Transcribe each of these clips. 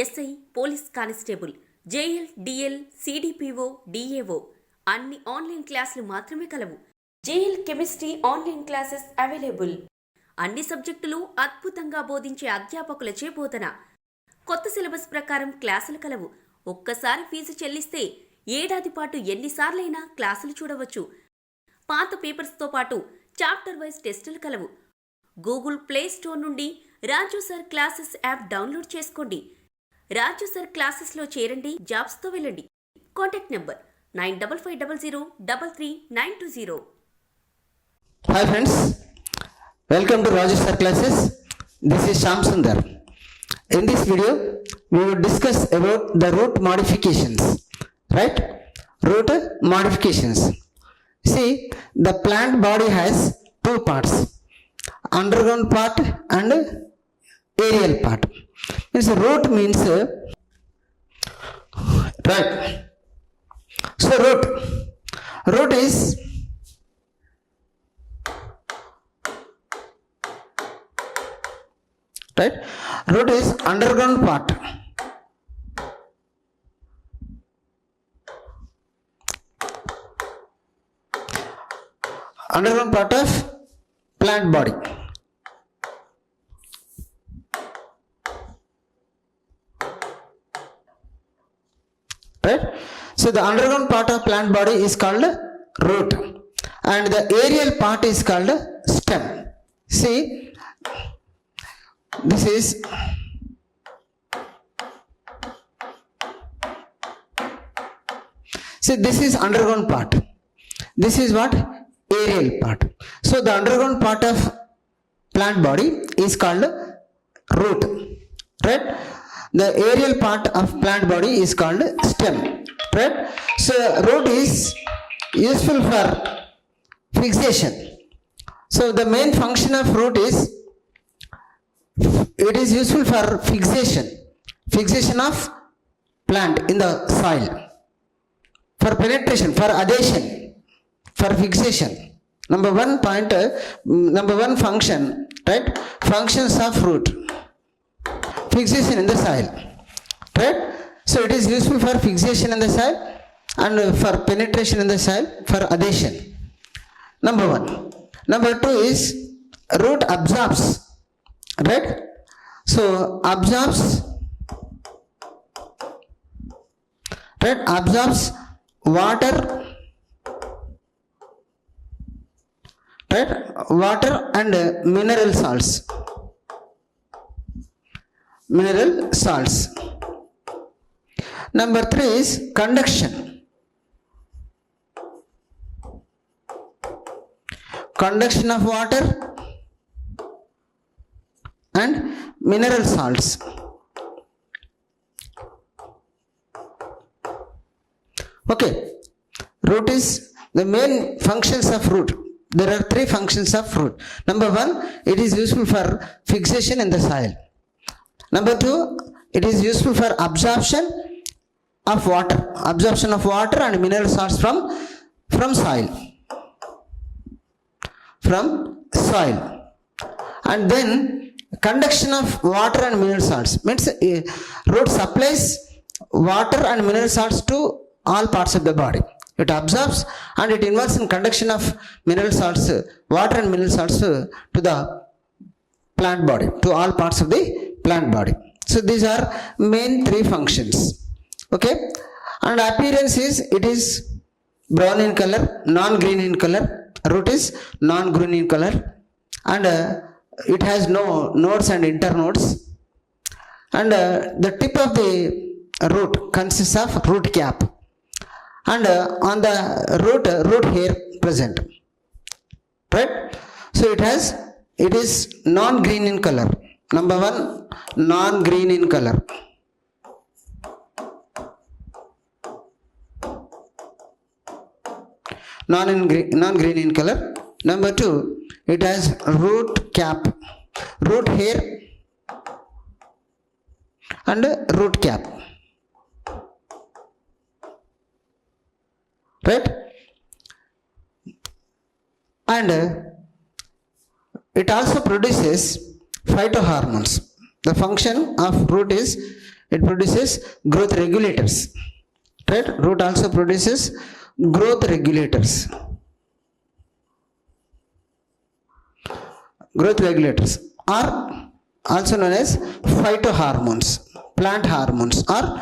SI, police constable, JL, DL, CDPO, DAO అన్ని online క్లాసులు మాత్రమే కలవు. JL chemistry online classes available. అన్ని సబ్జెక్టులు అద్భుతంగా బోధించే అధ్యాపకులచే బోధన. కొత్త సిలబస్ ప్రకారం క్లాసులు కలవు. ఒక్కసారి ఫీజు చెల్లిస్తే ఏడాది పాటు ఎన్నిసార్లైనా క్లాసులు చూడవచ్చు. పాత పేపర్స్తో పాటు చాప్టర్ వైజ్ టెస్టులు కలవు. గూగుల్ ప్లే స్టోర్ నుండి రాజు సార్ క్లాసెస్ యాప్ డౌన్లోడ్ చేసుకోండి. రాజు సార్ క్లాసెస్లో చేరండి, జాబ్స్తో వెళ్ళండి. Contact number 9550333920. Hi friends, welcome to Raju sir classes. This is Shyam Sundar. In this video, we will discuss about the root modifications. Right? Root modifications. See, the plant body has two parts, underground part and aerial part. Means root means right. So root is right. Root is underground part. Underground part of plant body. Right? So the underground part of plant body is called root and the aerial part is called stem. See, this is underground part. This is what? Aerial part. So the underground part of plant body is called root. Right? The aerial part of plant body is called stem. Right? So root is useful for fixation. So the main function of root is it is useful for fixation of plant in the soil, for penetration, for adhesion, for fixation. Number one function, right? Functions of root: fixation in the soil, right? So it is useful for fixation in the soil and for penetration in the soil, for adhesion. Number one. Number two is root absorbs, right? So absorbs, right? Absorbs water, right? Water and mineral salts. Number three is conduction. Conduction of water and mineral salts. Okay, root is the main functions of root. There are three functions of root. Number one, it is useful for fixation in the soil. Number two, it is useful for absorption of water and mineral salts from soil. And then conduction of water and mineral salts means root supplies water and mineral salts to all parts of the body. It absorbs and it involves in conduction of mineral salts, water and mineral salts to the plant body, to all parts of the plant body. So these are main three functions. Okay, and appearance is it is brown in color, non-green in color. Root is non-green in color and it has no nodes and internodes, and the tip of the root consists of root cap and on the root hair present. Right? So it is non-green in color. Number one, non-green in color. Non-green in color. Number two, it has root cap, root hair and root cap. Right? And it also produces phytohormones. The function of root is it produces growth regulators. Right? Root also produces growth regulators. Growth regulators are also known as phytohormones, plant hormones or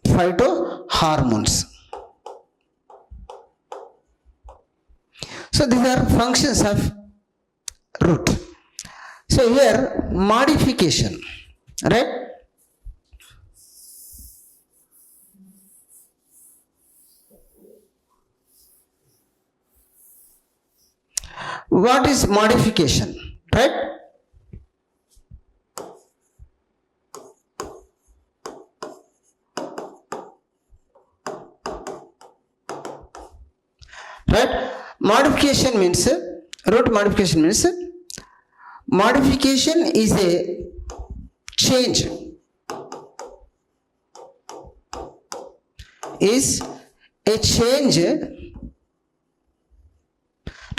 phytohormones. So these are functions of root. So here modification, right? What is modification, right? Right? Modification means, root modification means, modification is a change,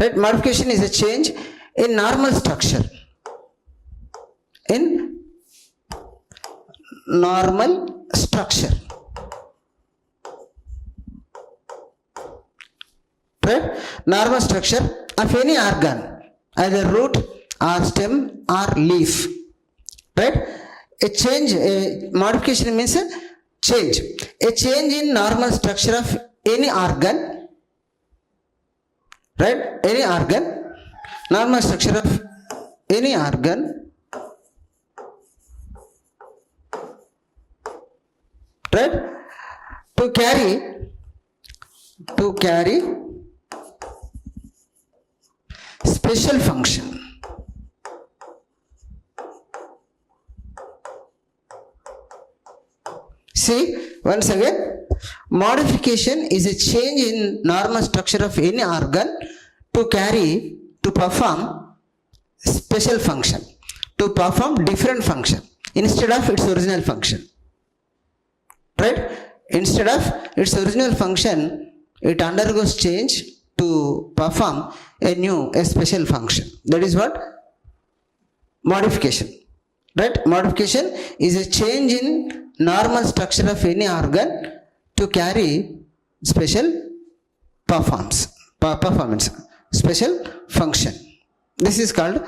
right? Modification is a change in normal structure, right? Normal structure of any organ, either root or stem or leaf, right? Modification means a change in normal structure of any organ, right? Any organ, normal structure of any organ, right? To carry special function. See, once again, modification is a change in normal structure of any organ to perform special function, to perform different function instead of its original function, right? Instead of its original function, it undergoes change to perform a special function. That is what modification, right? Modification is a change in normal structure of any organ to carry special performance, special function. This is called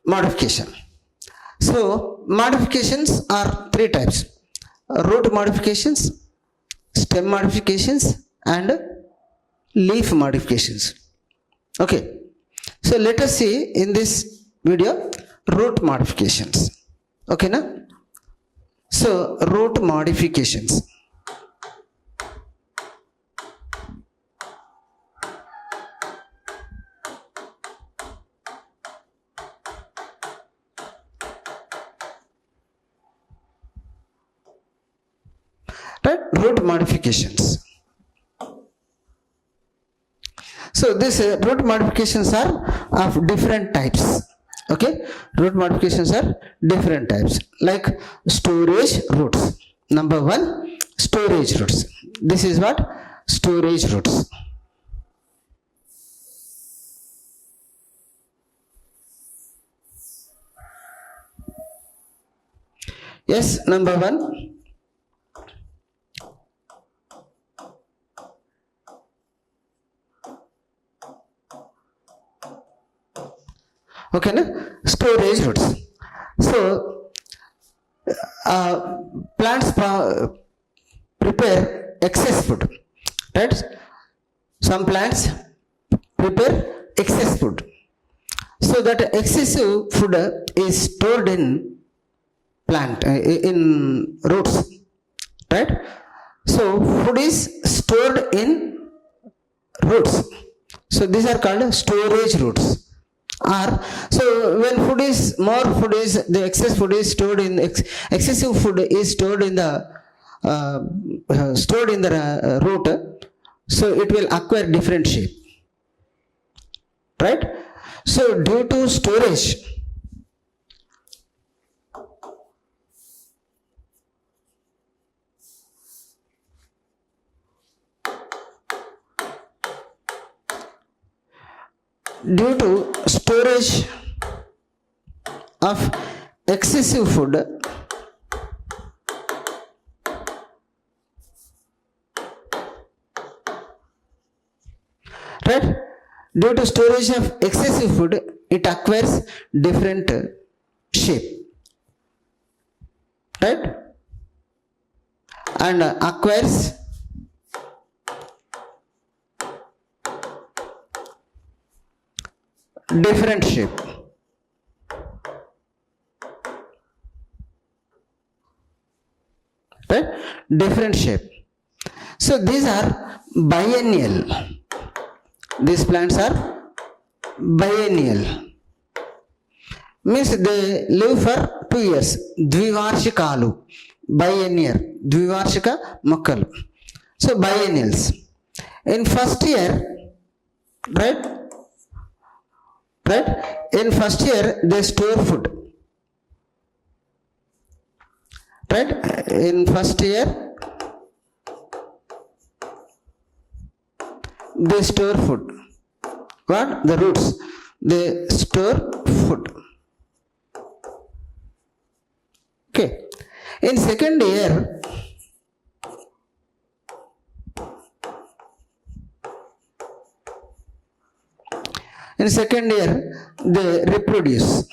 modification. So modifications are three types: root modifications, stem modifications, and leaf modifications. Okay, so let us see in this video root modifications. Okay, na? So root modifications. Right? Root modifications. So these root modifications are of different types. Okay, root modifications are different types, like storage roots. Number one, storage roots. This is what? Storage roots. Yes, number one. Okay, na? Storage roots. So plants prepare excess food, right? Some plants prepare excess food, so that excessive food is stored in roots, right? So food is stored in roots, so these are called storage roots. Or so when the excess food is stored in excessive food is stored in the root, so it will acquire different shape, right? So due to storage, of excessive food, right? Due to storage of excessive food, it acquires different shape, right? And acquires different shape, right? Different shape. So these are biennial. These plants are biennial. Means they live for 2 years. Dvivarshikalu. Biennial. Dvivarshika mokkalu. So biennials. In first year, right? Right? In first year, they store food. Right? In first year, they store food. What? The roots. They store food. Okay. In second year, they reproduce.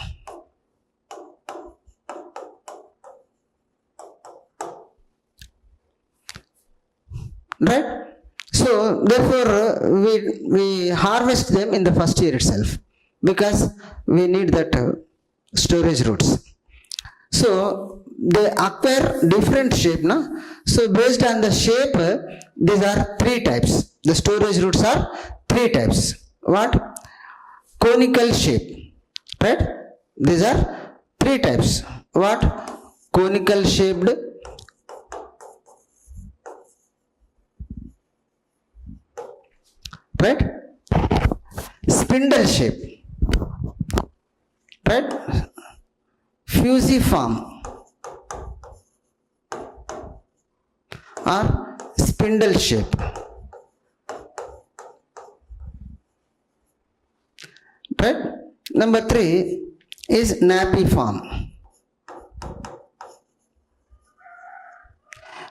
Right? So therefore we harvest them in the first year itself, because we need that storage roots. So they acquire different shape, na? So based on the shape, these are 3 types. The storage roots are 3 types. What? Conical shape, right? These are 3 types. What? Conical shaped, right? Spindle shape, right? Fusiform or spindle shape, right? Number 3 is napiform.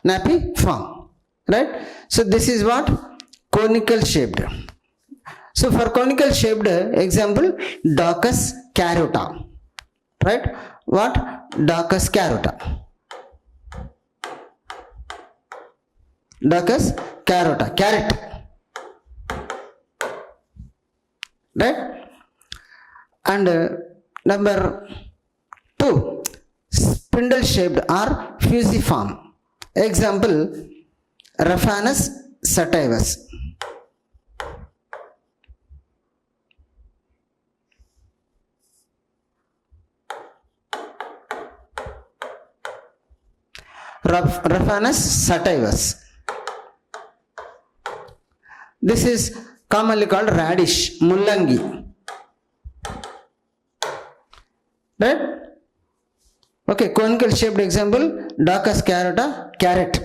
Napiform, right? So this is what? Conical shaped. So for conical shaped, example, Daucus carota, right? What? Daucus carota. Daucus carota, carrot, right? And number 2, spindle shaped or fusiform. Example, Raphanus sativus. Raphanus sativus. This is commonly called radish, mullangi, right? Okay, conical shaped example, Daucus carota, carrot.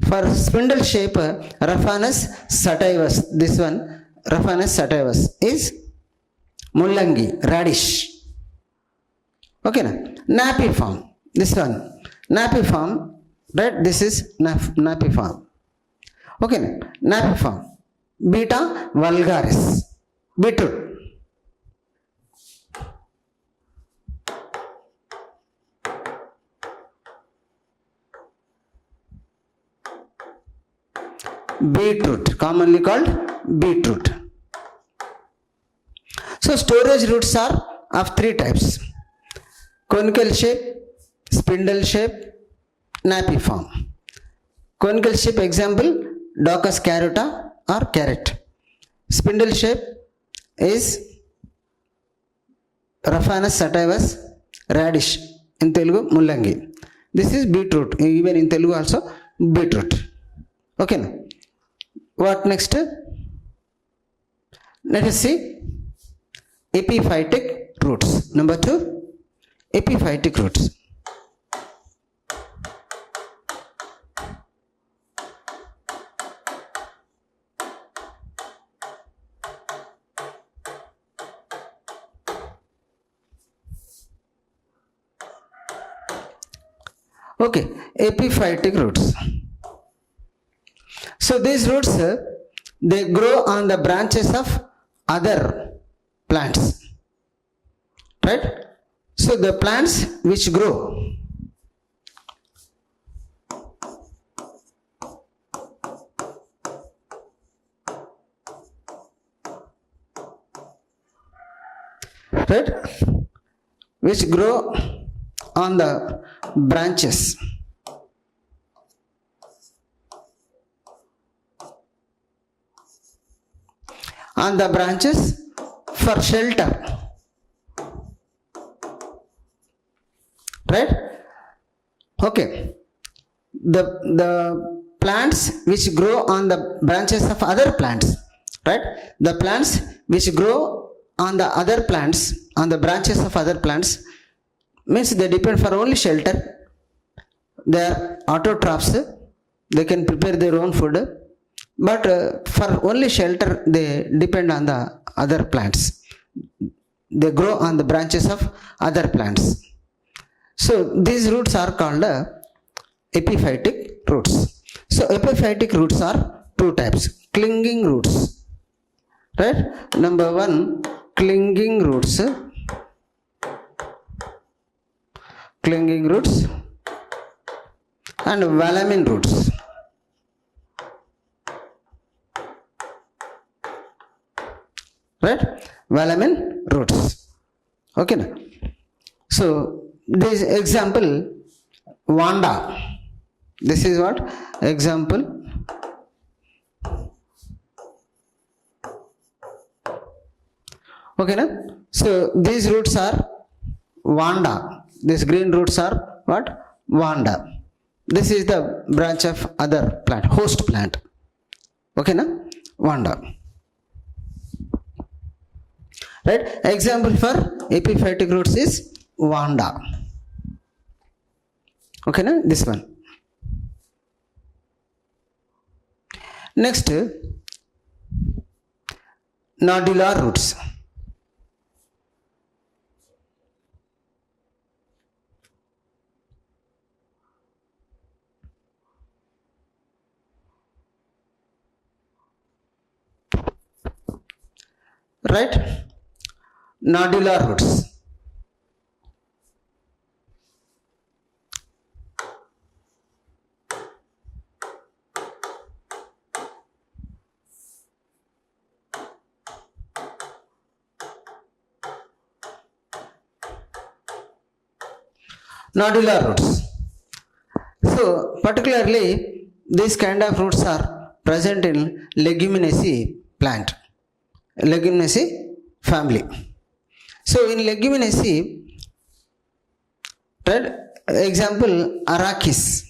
For spindle shape, Raphanus sativus. This one, Raphanus sativus, is mullangi, radish. Okay, na? Napiform. This one, napiform, right? This is napiform. Okay, na? Napiform. Beta vulgaris, beetroot. Beetroot, commonly called beetroot. So storage roots are of 3 types: conical shape, spindle shape, napiform. Conical shape example, Daucus carota or carrot. Spindle shape is Raphanus sativus, radish, in Telugu mullangi. This is beetroot, even in Telugu also beetroot. Okay, na? What next? Let us see epiphytic roots. Number 2, epiphytic roots. Okay, epiphytic roots. So these roots, they grow on the branches of other plants, right? So the plants which grow, right, which grow on the branches for shelter, right? Okay, the plants which grow on the branches of other plants, right? The plants which grow on the other plants, on the branches of other plants, means they depend for only shelter. They are autotrophs, they can prepare their own food, but for only shelter they depend on the other plants. They grow on the branches of other plants. So these roots are called epiphytic roots. So epiphytic roots are two types: clinging roots, right? Number one, clinging roots, and velamin roots. Right? Velamin roots. Okay. So this example, Vanda. This is what? Example. Okay. Na? So these roots are Vanda. These green roots are what? Vanda. This is the branch of other plant, host plant. Okay. Na? Vanda. Right? Example for epiphytic roots is Vanda. Okay, na? This one. Next, nodular roots. Right? Nodular roots. Nodular roots. So particularly these kind of roots are present in leguminaceae plant, leguminaceae family. So in leguminaceae, right, example Arachis.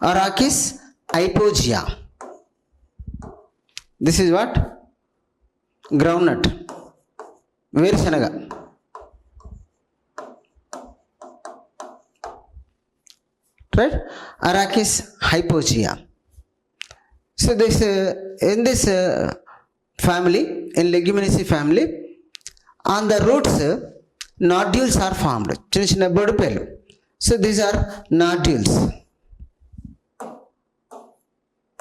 Arachis hypogaea. This is what? Groundnut. Verushanaga. Right? Arachis hypogaea. So this in this family, in leguminaceae family, on the roots nodules are formed. Chinna chinna bodupelu. So these are nodules.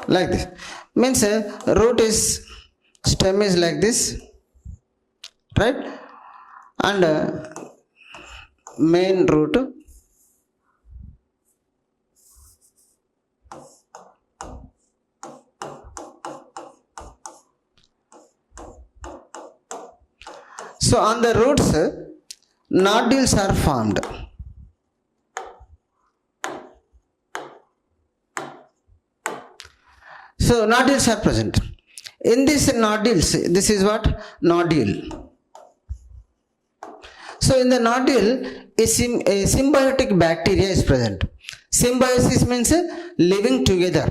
Like this. Means root is, stem is like this, right? And main root so on the roots nodules are formed. So nodules are present. In these nodules, this is what? Nodule. So in the nodule, a symbiotic bacteria is present. Symbiosis means living together.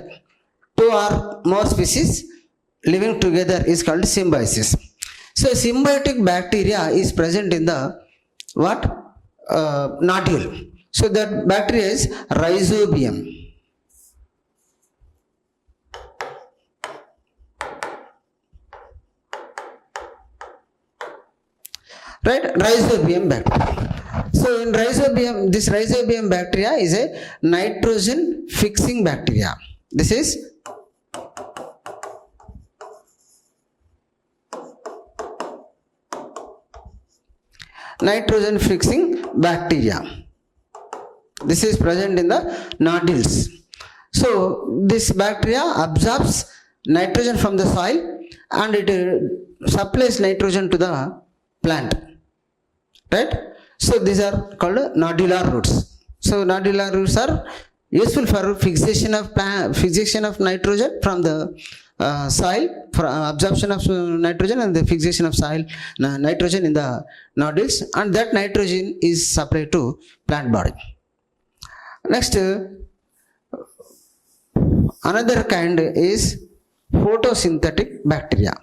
Two or more species living together is called symbiosis. So symbiotic bacteria is present in the what? Nodule. So that bacteria is Rhizobium. Right? Rhizobium bacteria. So in rhizobium, this rhizobium bacteria is a nitrogen fixing bacteria. This is nitrogen fixing bacteria. This is present in the nodules. So this bacteria absorbs nitrogen from the soil and it supplies nitrogen to the plant, right? So these are called nodular roots. So nodular roots are useful for fixation of nitrogen from the soil, for absorption of nitrogen and the fixation of soil nitrogen in the nodules, and that nitrogen is supplied to plant body. Next, another kind is photosynthetic bacteria.